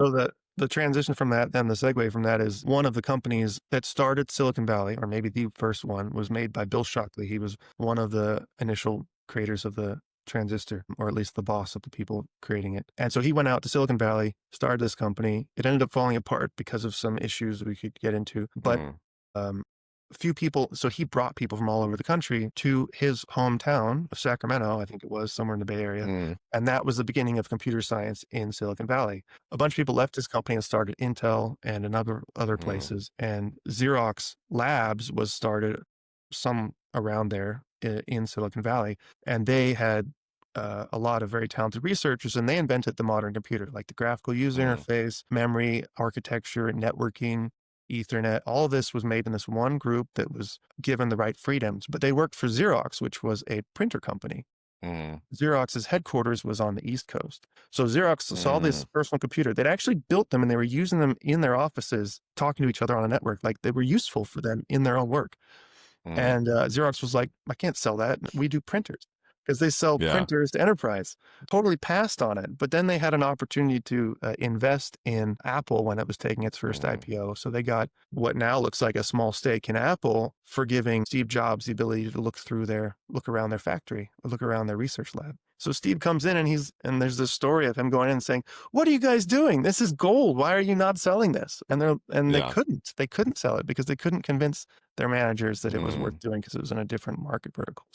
So the transition from that, then the segue from that is one of the companies that started Silicon Valley, or maybe the first one, was made by Bill Shockley. He was one of the initial creators of the transistor, or at least the boss of the people creating it. And so he went out to Silicon Valley, started this company. It ended up falling apart because of some issues we could get into, but Mm, um, a few people, so he brought people from all over the country to his hometown of Sacramento, I think it was, somewhere in the Bay Area. mm, And that was the beginning of computer science in Silicon Valley. A bunch of people left his company and started Intel and another other mm, places. And Xerox Labs was started some around there in Silicon Valley. And they had a lot of very talented researchers, and they invented the modern computer, like the graphical user mm, interface, memory, architecture, networking, Ethernet. All of this was made in this one group that was given the right freedoms. But they worked for Xerox, which was a printer company. mm, Xerox's headquarters was on the East Coast. So Xerox saw this mm, personal computer. They'd actually built them and they were using them in their offices, talking to each other on a network. Like they were useful for them in their own work. mm. And Xerox was like, I can't sell that. We do printers because they sell Yeah. printers to enterprise. Totally passed on it. But then they had an opportunity to invest in Apple when it was taking its first Mm, IPO. So they got what now looks like a small stake in Apple for giving Steve Jobs the ability to look around their factory, or look around their research lab. So Steve comes in and there's this story of him going in and saying, "What are you guys doing? This is gold. Why are you not selling this?" And yeah. they couldn't sell it because they couldn't convince their managers that it was worth Mm. doing because it was in a different market vertical.